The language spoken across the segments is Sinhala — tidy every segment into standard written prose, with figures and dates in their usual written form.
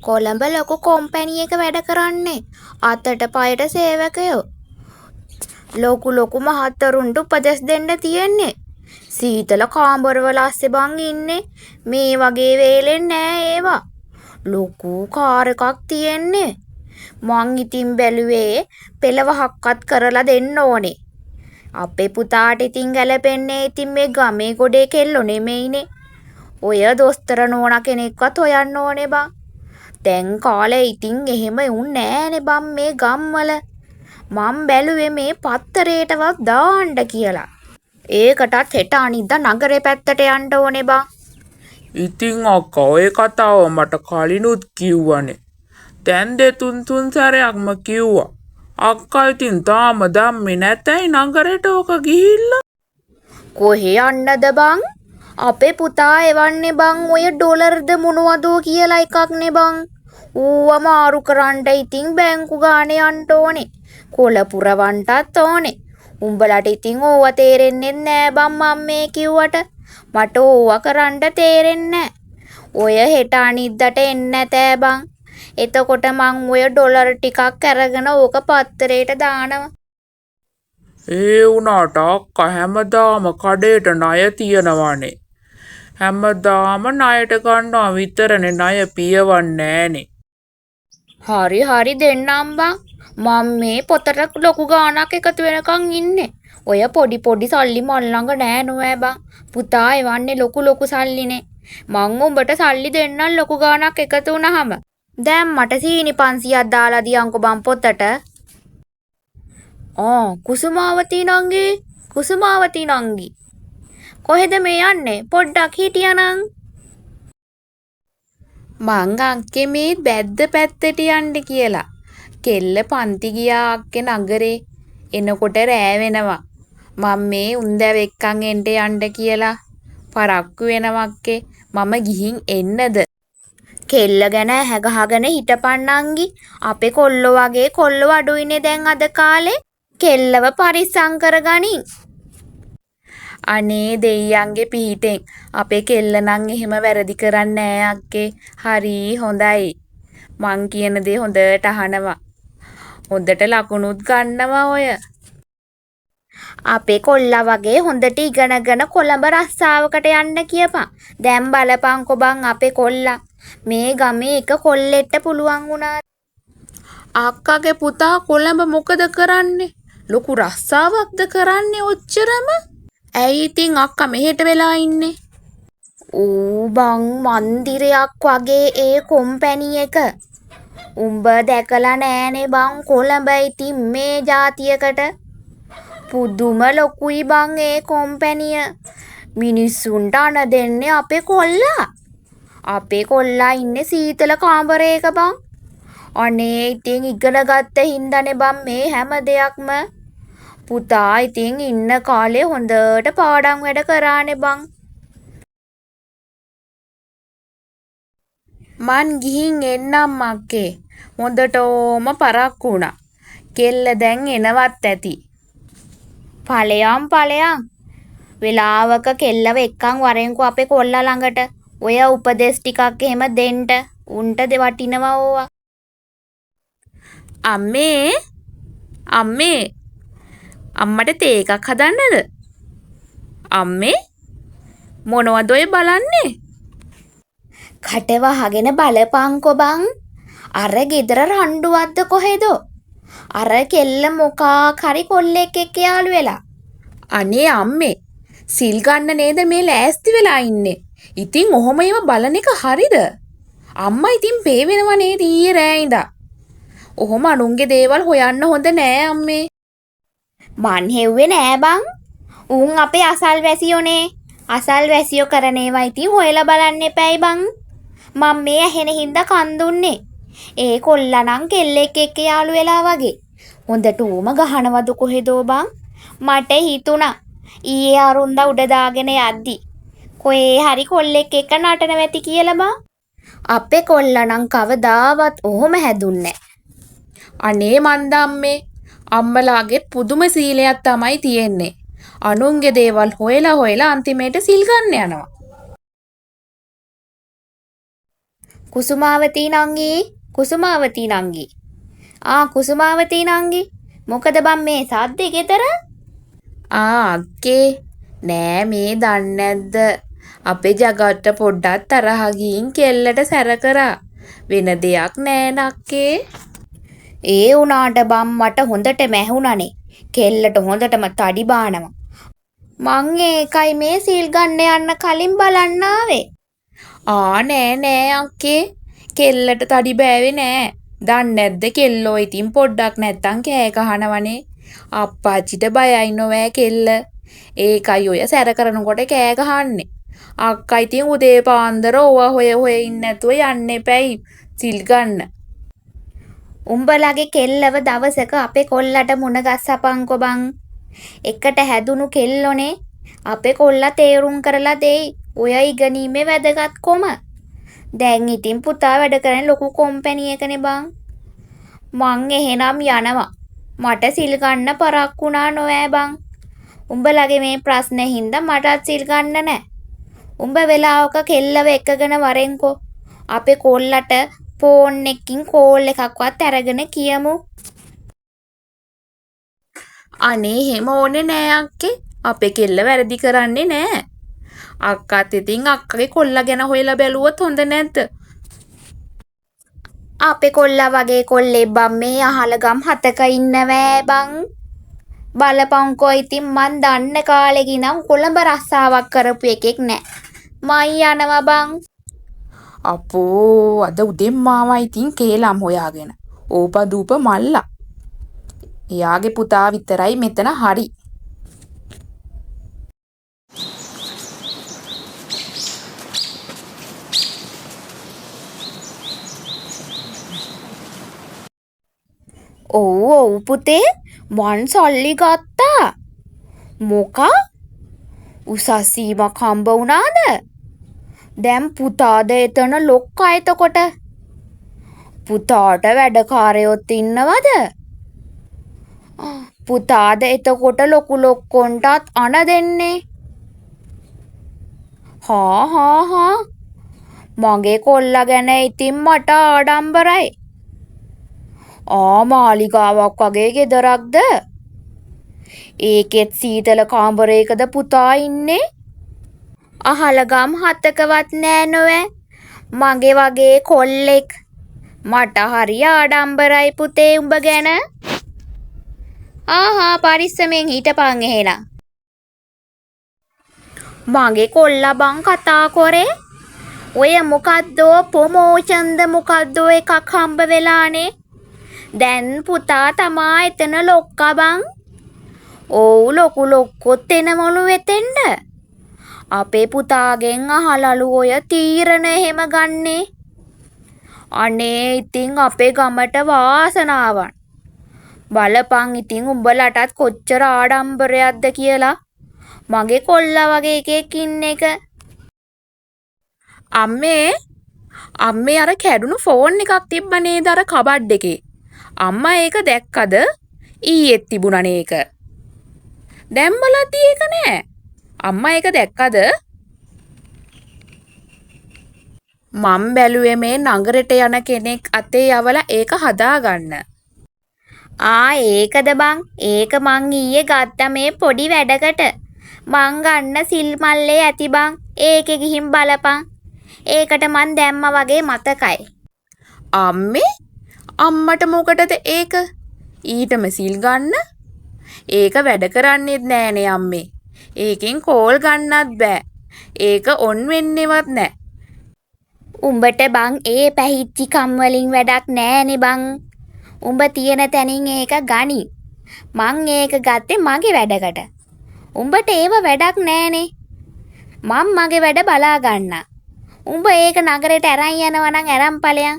කොළඹ ලොකු කොම්පැනි එක වැඩ කරන්නේ. අතට පයට සේවකයෝ. ලොකු මහත්තරුන්ට උපදෙස් දෙන්න තියෙන්නේ. සීතල කාමරවල අස්සේ බං ඉන්නේ. මේ වගේ වේලෙන් නෑ ඒවා. ලොකු කාර් එකක් තියෙන්නේ. මං ඉතින් බැලුවේ පෙළවහක්වත් කරලා දෙන්න ඕනේ. අපේ පුතාට ඉතින් ගැලපෙන්නේ ඉතින් මේ ගමේ ගොඩේ කෙල්ලෝ නෙමෙයිනේ. ඔය දොස්තර නෝනා කෙනෙක්වත් හොයන්න ඕනේ බං. දැන් කාලේ ඉතින් එහෙම උන් නෑනේ බං මේ ගම්වල. මං බැලුවේ මේ පත්තරේටවත් දාන්න කියලා. ඒකටත් හෙට අනිද්දා නගරේ පැත්තට යන්න ඕනේ බං. ඉතින් අක්කා ඔය කතාව මට කලිනුත් කිව්වනේ. දැන් දෙතුන් සැරයක්ම කිව්වා. අක්කා ඉතින් තාම දැම්මේ නැතයි නගරයට ඕක ගිහිල්ලා. කොහේ යන්නද බං? අපේ පුතා එවන්නේ බං ඔය ඩොලර්ද මොනවද කියලා එකක්නේ බං. ඌව මාරු කරන්න ඉතින් බැංකු ගානේ යන්න ඕනේ. කොළ පුරවන්නත් ඕනේ. උඹලට ඉතින් ඕව තේරෙන්නේ නෑ බං මම මේ කිව්වට. මට ඕව කරන්න තේරෙන්නේ නෑ. ඔය හෙට අනිද්දාට එන්න නැතෑ බං. එතකොට මං ඔය ඩොලර් ටිකක් අරගෙන ඕක පත්තරේට දානවා. ඒ වුණාට අක්කා හැමදාම කඩේට ණය තියනවානේ. හැමදාම ණයට ගන්නවා විතරනේ ණය පියවන්නේ නෑනේ. හරි දෙන්නම් බං. මම මේ පොතට ලොකු ගාණක් එකතු වෙනකන් ඉන්නේ. ඔය පොඩි සල්ලි මල් ළඟ නෑ නෝෑ බං. පුතා එවන්නේ ලොකු සල්ලිනේ. මං උඹට සල්ලි දෙන්නම් ලොකු ගාණක් එකතු වුණාම. දැන් මට සීනි 500ක් දාලා දියන්කො බං පොතට. කුසුමාවතී නංගි. කොහෙද මේ යන්නේ? පොඩ්ඩක් හිටියනම්. මං අක්කේ මේ බැද්ද පැත්තට යන්න කියලා. කෙල්ල පන්ති ගියා අක්කේ නගරේ. එනකොට රෑ වෙනවා. මම මේ උන්දැව එක්කන් යන්න කියලා පරක්කු වෙනවා අක්කේ. මම ගිහින් එන්නද? කෙල්ල ගැන හැගහගෙන හිටපන් නංගි. අපේ කොල්ලෝ වගේ කොල්ලෝ අඩුයිනේ දැන් අද කාලේ. කෙල්ලව පරිස්සම් කරගනින්. අනේ දෙයියන්ගේ පිහිටෙන් අපේ කෙල්ල නම් එහෙම වැරදි කරන්නේ නෑ අක්කේ. හරි හොඳයි. මං කියන දේ හොඳට අහනවා. හොඳට ලකුණුත් ගන්නවා ඔය. අපේ කොල්ලා වගේ හොඳට ඉගෙනගෙන කොළඹ රස්සාවකට යන්න කියපන්. දැන් බලපන්කො බං අපේ කොල්ලා. මේ ගමේ එක කොල්ලෙට්ට පුළුවන් වුණා. අක්කාගේ පුතා කොළඹ මොකද කරන්නේ? ලොකු රස්සාවක්ද කරන්නේ ඔච්චරම? ඇයි ඉතින් අක්කා මෙහෙට වෙලා ඉන්නේ? ඌ බං මන්දිරයක් වගේ ඒ කොම්පැනි එක. උඹ දැකලා නෑනේ බං කොළඹ ඉතින් මේ જાතියකට. පුදුම ලොකුයි බං ඒ කොම්පැනිය. මිනිස්සුන්ට අණ දෙන්නේ අපේ කොල්ලා. අපේ කොල්ලා ඉන්නේ සීතල කාමරයක බං. අනේ ඉතින් ඉගෙන ගත්ත හින්දානේ බං මේ හැම දෙයක්ම. පුතා ඉතින් ඉන්න කාලේ හොඳට පාඩම් වැඩ කරානේ බං. මං ගිහින් එන්නම් අක්කේ. හොඳටම පරක්කු වුණා. කෙල්ල දැන් එනවත් ඇති. ඵලයන්. වෙලාවක කෙල්ලව එක්කන් වරෙන්කෝ අපේ කොල්ලා ළඟට. ඔය උපදෙස් ටිකක් එහෙම දෙන්න. උන්ට වටිනවා ඕවා. අම්මේ අම්මට තේ එකක් හදන්නද? අම්මේ මොනවද ඔය බලන්නේ? කට වහගෙන බලපන්කො බං. අර ගෙදර රණ්ඩුවක්ද කොහෙද? අර කෙල්ල මොකක් හරි කොල්ලෙක් එක්ක යාළු වෙලා. අනේ අම්මේ සිල් ගන්න නේද මේ ලෑස්ති වෙලා ඉන්නේ. ඉතින් ඔහොම ඒව බලන එක හරිද? අම්මා ඉතින් පේ වෙනව නේද ඊයේ රෑ ඉඳන්. ඔහොම අනුන්ගේ දේවල් හොයන්න හොඳ නෑ අම්මේ. මන් හෙව්වේ නෑ බං. උන් අපේ අසල්වැසියෝනේ. අසල්වැසියෝ කරන ඒවා ඉතින් හොයලා බලන්න එපැයි බං. මම මේ ඇහෙන හින්දා කන් දුන්නේ. ඒ කොල්ලා නම් කෙල්ලෙක් එක්ක යාළු වෙලා වගේ. හොඳට ඌම ගහනවද කොහෙදෝ බං. මට හිතුණා ඊයේ අරුන්දා උඩ දාගෙන යද්දි කොහේ හරි කොල්ලෙක් එක්ක නටන වැටි කියලා බං. අපේ කොල්ලා නම් කවදාවත් ඔහොම හැදුන්නේ නෑ. අනේ මන්දම්මේ අම්මලාගේ පුදුම සීලයක් තමයි තියෙන්නේ. අනුන්ගේ දේවල් හොයලා අන්තිමේට සිල් ගන්න යනවා. කුසුමාවතී නංගි කුසුමාවතී නංගි කුසුමාවතී නංගි මොකද බං මේ සද්දේ ගෙදර? අක්කේ නෑ මේ දන්නේ නැද්ද අපේ ජගත්ට පොඩ්ඩක් තරහ ගින් කෙල්ලට සැර කරා වෙන දෙයක් නෑ නක්කේ. ඒ උනාට බං මට හොඳටම ඇහුණනේ. කෙල්ලට හොඳටම තඩි බානවා. මං ඒකයි මේ සීල් ගන්න යන්න කලින් බලන්න ආවේ. නෑ අක්කේ කෙල්ලට තඩි බෑවේ නෑ. දන්නේ නැද්ද කෙල්ලෝ ඉතින් පොඩ්ඩක් නැත්තම් කෑ ගහනවනේ. අප්පච්චිට බයයි නොවෑ කෙල්ල. ඒකයි ඔය සැර කරනකොට කෑ ගහන්නේ. අක්කා ඉතින් උදේ පාන්දර ඕවා හොය ඉන්න නැතුව යන්න එපැයි සිල් ගන්න. උඹලගේ කෙල්ලව දවසක අපේ කොල්ලට මුණ ගස්සපන්කො බං. එකට හැදුණු කෙල්ලෝනේ. අපේ කොල්ලා තේරුම් කරලා දෙයි. ඔය ඉගෙනීමේ වැදගත්කම. දැන් ඉතින් පුතා වැඩ කරන ලොකු කම්පැනි එකනේ බං. මං එහෙනම් යනවා. මට සිල් ගන්න පරක්කුණා නොවෑ බං. උඹලගේ මේ ප්‍රශ්නේ හින්දා මටත් සිල් ගන්න නෑ. උඹ වෙලාවක කෙල්ලව එකගෙන වරෙන්කෝ. අපේ කොල්ලට ෆෝන් එකකින් කෝල් එකක්වත් අරගෙන කියමු. අනේ එහෙම ඕනේ නෑ අක්කේ. අපේ කෙල්ල වැරදි කරන්නේ නෑ. අක්කාත් ඉතින් අක්කගේ කොල්ලා ගැන හොයලා බැලුවොත් හොඳ නැද්ද? අපේ කොල්ලා වගේ කොල්ලේ බම් මේ අහලගම් 7ක ඉන්නවෑ බං. බලපංකෝ ඉතින් මන් දන්න කාලෙක ඉඳන් කොළඹ රස්සාවක් කරපු එකෙක් නෑ. මං යනවා බං. අපෝ අද උදෙන් මාවා ඉතින් කේලම් හොයාගෙන. ඕපදූප මල්ලා. එයාගේ පුතා විතරයි මෙතන හරි. ඔව් පුතේ මං සල්ලි ගත්තා. මොකා? උසස් සීමක් හම්බ වුණාද? දැන් පුතාද එතන ලොක්කා එතකොට. පුතාට වැඩකාරයොත් ඉන්නවද? පුතාද එතකොට ලොකු ලොක්කොන්ටත් අණ දෙන්නේ. හා මගේ කොල්ලා ගැන ඉතින් මට ආඩම්බරයි. මාලිගාවක් වගේ ගෙදරක්ද? ඒකෙත් සීතල කාමරයකද පුතා ඉන්නේ? අහලගම් 7කවත් නෑ නොවෑ. මගේ වගේ කොල්ලෙක්. මට හරි ආඩම්බරයි පුතේ උඹ ගැන. පරිස්සමෙන් හිටපන් එහෙනම්. මගේ කොල්ලා බං කතා කරේ. ඔය මොකද්දෝ ප්‍රොමෝෂන්ද මොකද්දෝ එකක් හම්බ වෙලානේ. දැන් පුතා තමා එතන ලොක්කා බං. ඔව් ලොකු ලොක්කොත් එනවලු වෙතෙන්ද. අපේ පුතාගෙන් අහලලු ඔය තීරණ එහෙම ගන්නේ. අනේ ඉතින් අපේ ගමට වාසනාවන්. බලපන් ඉතින් උඹලටත් කොච්චර ආඩම්බරයක්ද කියලා. මගේ කොල්ලා වගේ එකෙක් ඉන්න එක. අම්මේ අර කැඩුණු ෆෝන් එකක් තිබ්බ නේද අර කබඩ් එකේ. අම්මා ඒක දැක්කද? ඊයේත් තිබුණනේ ඒක. දැන් බලද්දි ඒක නෑ. අම්මා ඒක දැක්කද? මම් බැලුවේ මේ නගරෙට යන කෙනෙක් අතේ යවලා ඒක හදාගන්න. ඒකද බං. ඒක මං ඊයේ ගත්ත මේ පොඩි වැඩකට. මං ගන්න සිල් මල්ලේ ඇති බං. ඒකේ ගිහින් බලපන්. ඒකට මං දැම්ම වගේ මතකයි. අම්මට මොකටද ඒක? ඊටම සිල් ගන්න? ඒක වැඩ කරන්නේත් නෑනේ අම්මේ. ඒකෙන් කෝල් ගන්නත් බෑ. ඒක ඔන් වෙන්නේවත් නෑ. උඹට බං ඒ පැහිච්චි කම් වලින් වැඩක් නෑනේ බං. උඹ තියෙන තැනින් ඒක ගනි. මං ඒක ගත්තේ මගේ වැඩකට. උඹට ඒව වැඩක් නෑනේ. මං මගේ වැඩ බලා ගන්න. උඹ ඒක නගරයට අරන් යනවා නම් අරන් ඵලයන්.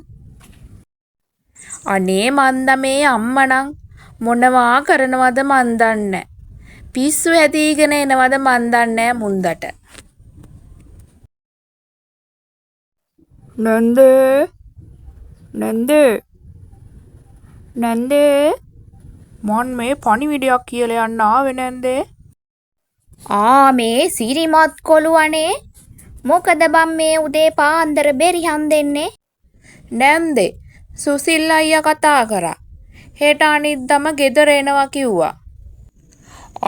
අනේ මන්ද මේ අම්මනම් මොනවා කරනවද මන් දන්නේ. පිස්සු හැදීගෙන එනවද මන් දන්නේ මුන්දට. නන්දේ මන් මේ පණිවිඩයක් කියලා යන්න ආවේ නන්දේ. මේ සිරිමත් කොළුවනේ. මොකද බම් මේ උදේ පාන්දර බෙරිහන් දෙන්නේ? නැන්දේ සුසිල් අයියා කතා කරා. හෙට අනිද්දාම ගෙදර එනවා කිව්වා.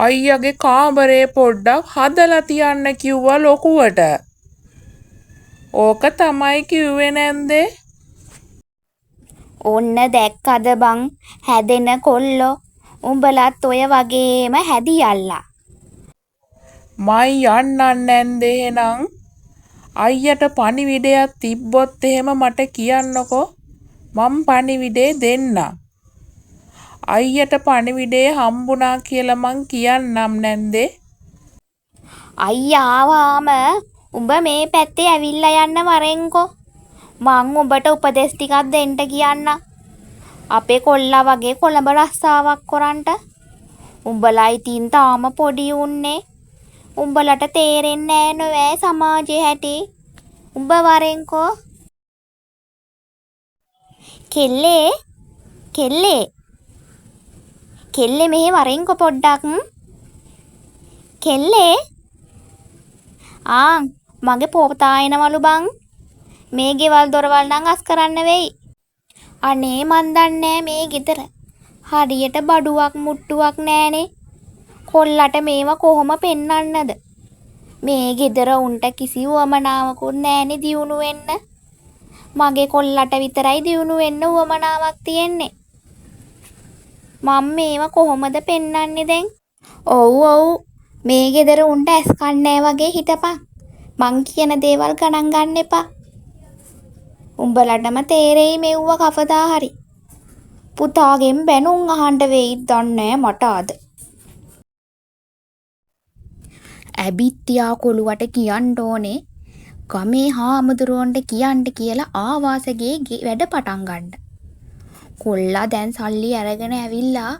අයියාගේ කාමරේ පොඩ්ඩක් හදලා තියන්න කිව්වා ලොකුවට. ඕක තමයි කිව්වේ නැන්දේ. ඔන්න දැක්කද බං හැදෙන කොල්ලෝ. උඹලත් ඔය වගේම හැදියල්ලා. මයි යන්නන් නැන්දේ එහෙනම්. අයියට පණිවිඩයක් තිබ්බොත් එහෙම මට කියන්නකෝ. මං පණිවිඩේ දෙන්නම්. අයියට පණිවිඩේ හම්බුණා කියලා මං කියන්නම් නැන්දේ. අයියා ආවාම උඹ මේ පැත්තේ ඇවිල්ලා යන්න වරෙන්කෝ. මං උඹට උපදෙස් ටිකක් දෙන්න කියන්න. අපේ කොල්ලා වගේ කොළඹ රස්සාවක් කරන්ට. උඹලා ඉතින් තාම පොඩි උන්නේ. උඹලට තේරෙන්නේ නෑ සමාජයේ හැටි. උඹ වරෙන්කෝ. කෙල්ලේ කෙල්ලේ කෙල්ලේ මෙහෙ වරෙන්කෝ පොඩ්ඩක්. කෙල්ලේ මගේ පොතා එනවලු බං. මේ ගෙවල් දොරවල් නම් අස් කරන්න වෙයි. අනේ මන් දන්නේ මේ ගෙදර හරියට බඩුවක් මුට්ටුවක් නෑනේ. කොල්ලට මේවා කොහොම පෙන්වන්නද? මේ ගෙදර උන්ට කිසි උවමනාවකුත් නෑනේ දියුණු වෙන්න. මගේ කොල්ලට විතරයි දියුණු වෙන්න උවමනාවක් තියෙන්නේ. මම මේවා කොහොමද පෙන්වන්නේ දැන්? ඔව් මේ ගෙදර උන්ට ඇස් කන්නේ වගේ හිටපන්. මං කියන දේවල් ගණන් ගන්න එපා. උඹලටම තේරෙයි මෙව්ව කවදා හරි. පුතාගෙන් බැනුම් අහන්න වෙයිද දන්නේ මට අද. ඇබිත්තියා කොළුවට කියන්න ඕනේ ගමේ හාමුදුරුවන්ට කියන්න කියලා ආවාසගේ වැඩ පටන් ගන්න. කොල්ලා දැන් සල්ලි අරගෙන ඇවිල්ලා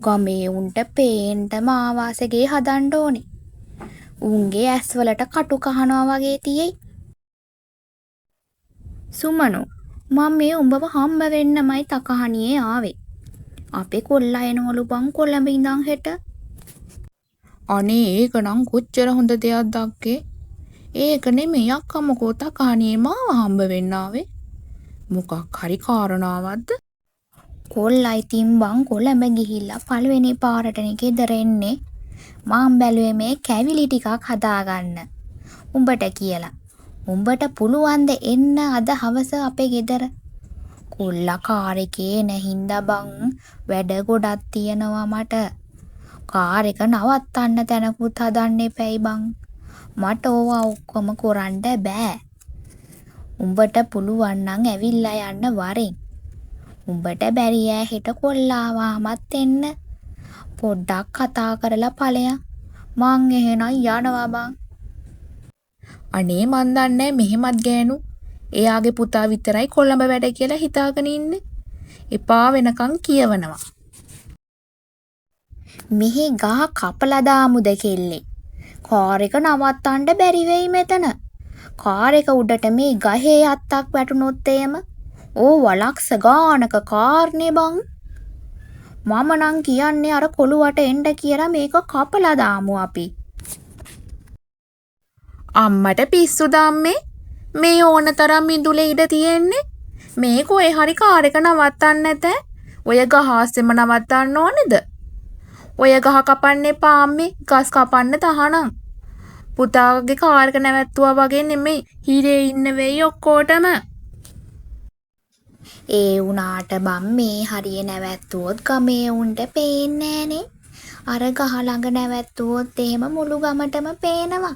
ගමේ උන්ට පේන්නම ආවාසගේ හදන්න ඕනේ. උන්ගේ ඇස්වලට කටු කහනවා වගේ තියෙයි. සුමනෝ මම මේ උඹව හම්බ වෙන්නමයි තකහණියේ ආවේ. අපේ කොල්ලා එනවලු බං කොළඹ ඉඳන් හෙට. අනේ ඒක නම් කොච්චර හොඳ දෙයක්ද අක්කේ. ඒක නෙමෙයි අක්කා මොකෝ තකහණියේ මාව හම්බ වෙන්න ආවේ. මොකක් හරි කාරණාවක්ද? කොල්ලා ඉතින් බං කොළඹ ගිහිල්ලා පළවෙනි පාරටනේ ගෙදර එන්නේ. මම බැලුවේ මේ කැවිලි ටිකක් හදාගන්න. උඹට කියලා. උඹට පුළුවන්ද එන්න අද හවස අපේ ගෙදර? කොල්ලා කාර් එකේ නැහින්දා බං වැඩ ගොඩක් තියෙනවා මට. කාර් එක නවත්තන්න තැනකුත් හදන්න එපැයි බං. මට ඕවා ඔක්කොම කරන්න බෑ. උඹට පුළුවන් නම් ඇවිල්ලා යන්න වරෙන්. උඹට බැරි ඈ හෙට කොල්ලාවාමත් එන්න. පොඩ්ඩක් කතා කරලා ඵලයන්. මං එහෙනම් යනවා බං. අනේ මන් දන්නේ මෙහෙමත් ගෑනු. එයාගේ පුතා විතරයි කොළඹ වැඩ කියලා හිතාගෙන ඉන්නේ. එපා වෙනකන් කියවනවා. මෙහි ගහ කපලා දාමුද කෙල්ලේ. කාර් එක නවත්තන්න බැරි වෙයි මෙතන. කාර් එක උඩට මේ ගහේ අත්තක් වැටුනොත් එහෙම ලක්ෂ ගානක කාර්නේ බං. මම නම් කියන්නේ අර කොළුවට එන්න කියලා මේක කපලා දාමු අපි. අම්මට පිස්සු දාම්මේ. මේ ඕන තරම් ඉඳුලේ ඉඩ තියෙන්නේ. මේ කොයි හරි කාර් එක නවත්තන්න නැත. ඔය ගහ ආස්සෙම නවත්තන්න ඕනේද? ඔය ගහ කපන්න එපා අම්මේ. ගස් කපන්න තහනම්. පුතාගේ කාර් එක නැවැත්තුවා වගේ නෙමෙයි. හිරේ ඉන්න වෙයි ඔක්කොටම. ඒ උනාට බම් මේ හරිය නැවැත්තුවොත් ගමේ උන්ට පේන්නේ නෑනේ. අර ගහ ළඟ නැවැත්තුවොත් එහෙම මුළු ගමටම පේනවා.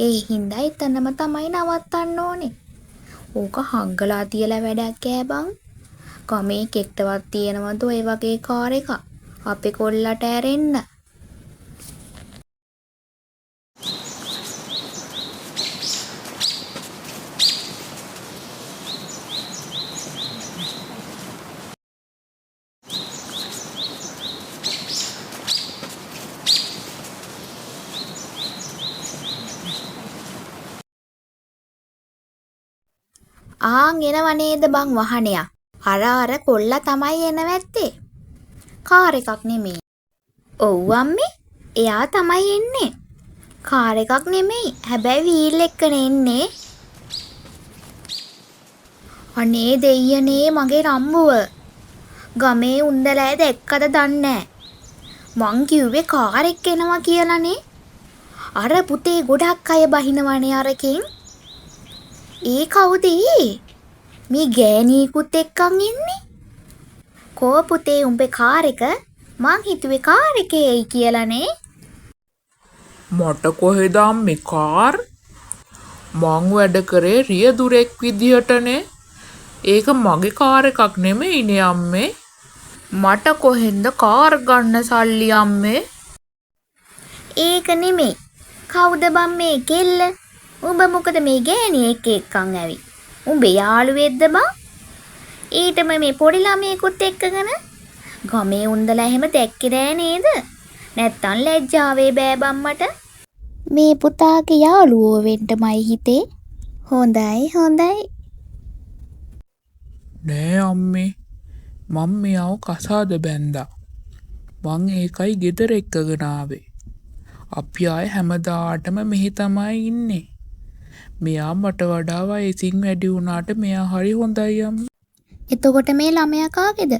ඒ හින්දා එතනම තමයි නවත්තන්න ඕනේ. ඕක හංගලා තියලා වැඩක් ඈ බං. ගමේ කෙක්ටවත් තියෙනවද ඔය වගේ කාර් එකක්? අපේ කොල්ලට ඇරෙන්න. එනව නේද බං වහනයක්. අර කොල්ලා තමයි එනවැත්තේ. කාර් එකක් නෙමෙයි. ඔව් අම්මේ. එයා තමයි එන්නේ. කාර් එකක් නෙමෙයි. හැබැයි වීල් එක්කනේ එන්නේ. අනේ දෙයියනේ මගේ රම්බුව. ගමේ උන්දලෑ දැක්කද දන්නේ මං කිව්වේ කාර් එක එනවා කියලානේ. අර පුතේ ගොඩක් අය බහිනවනේ අරකින්. ඒ කවුද මේ ගෑණියෙකුත් එක්කන් ඉන්නේ? කෝ පුතේ උඹේ කාර් එක? මං හිතුවේ කාර් එකේ එයි කියලානේ. මට කොහෙද අම්මේ කාර්? මං වැඩ කරේ රියදුරෙක් විදිහටනේ. ඒක මගේ කාර් එකක් නෙමෙයිනේ අම්මේ. මට කොහෙන්ද කාර් ගන්න සල්ලි අම්මේ? ඒක නෙමෙයි. කවුද බම් මේ කෙල්ල? උඹ මොකද මේ ගෑණියෙක් එක්කන් ඇවි? උඹේ යාළුවෙක්ද බං? ඊටම මේ පොඩි ළමයෙකුත් එක්කගෙන ගමේ උන්දලා එහෙම දැක්කේ නෑ නේද? නැත්තම් ලැජ්ජාවේ බෑ බම්මට. මේ පුතාගේ යාළුවෝ වෙන්නමයි හිතේ. හොඳයි. නෑ අම්මේ. මං මෙයාව කසාද බැන්දා. මං ඒකයි ගෙදර එක්කගෙන ආවේ. අපි ආයේ හැමදාටම මෙහි තමයි ඉන්නේ. මෙයා මට වඩා වයසින් වැඩි වුණාට මෙයා හරි හොඳයි අම්මේ. එතකොට මේ ළමයා කාගේද?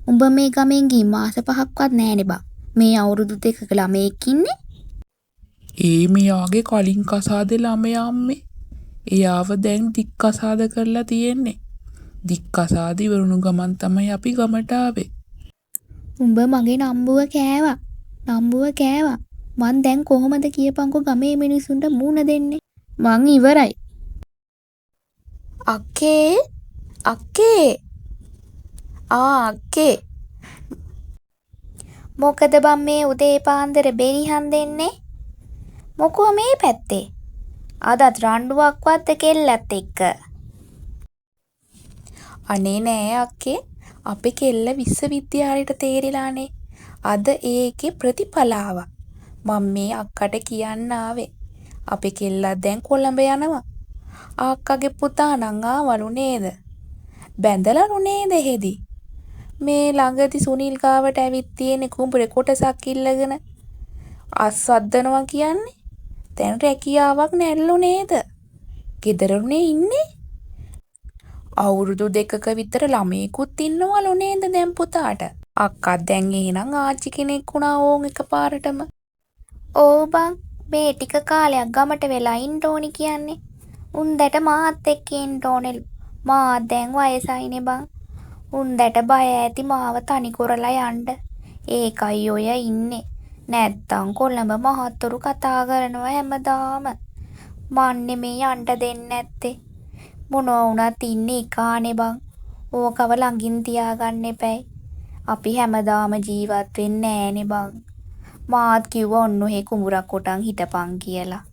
උඹ මේ ගමෙන් ගිහින් මාස 5ක්වත් නෑනේ බං. මේ අවුරුදු 2ක ළමයෙක් ඉන්නේ. ඒ මෙයාගේ කලින් කසාදේ ළමයා අම්මේ. එයාව දැන් දික් කසාද කරලා තියෙන්නේ. දික් කසාද ඉවරුණු ගමන් තමයි අපි ගමට ආවේ. උඹ මගේ නම්බුව කෑවා. මං දැන් කොහොමද කියපන්කෝ ගමේ මිනිස්සුන්ට මූණ දෙන්නේ? මං ඉවරයි. අක්කේ. අක්කේ. මොකද බම් මේ උදේ පාන්දර බෙරිහන් දෙන්නේ? මොකෝ මේ පැත්තේ? අදත් රණ්ඩුවක්වත් කෙල්ලත් එක්ක. අනේ නෑ අක්කේ. අපේ කෙල්ල විශ්වවිද්‍යාලයට තේරිලානේ. අද ඒකේ ප්‍රතිඵල ආවා. මම මේ අක්කට කියන්න ආවේ. අපේ කෙල්ලත් දැන් කොළඹ යනවා. අක්කගේ පුතා නම් ආවලු නේද? බැඳලාලු නේද එහෙදි? මේ ළඟදි සුනිල් ගාවට ඇවිත් තියෙන කුඹුරේ කොටසක් ඉල්ලගෙන අස්වද්දනවා කියන්නේ. දැන් රැකියාවක් නැල්ලු නේද? ගෙදරුනේ ඉන්නේ. අවුරුදු 2ක විතර ළමයෙකුත් ඉන්නවලු නේද දැන් පුතාට? අක්කත් දැන් එහෙනම් ආච්චි කෙනෙක් වුණා ඕන් එකපාරටම. ඕ බං මේ ටික කාලයක් ගමට වෙලා ඉන්න ඕනි කියන්නේ. උන්දට මාත් එක්ක ඉන්න ඕනෙලු. මාත් දැන් වයසයිනේ බං. උන්දට බය ඇති මාව තනි කරලා යන්න. ඒකයි ඔය ඉන්නේ. නැත්තම් කොළඹ මහත්තුරු කතා කරනවා හැමදාම. මන්නේ මේ යන්න දෙන්නේ නැත්තේ. මොනවා වුණත් ඉන්නේ එකානේ බං. ඕකව ළඟින් තියාගන්න එපැයි. අපි හැමදාම ජීවත් වෙන්නේ නෑනේ බං. මාත් කිව්වා ඔන්න ඔහේ කුඹුරක් කොටන් හිටපන් කියලා.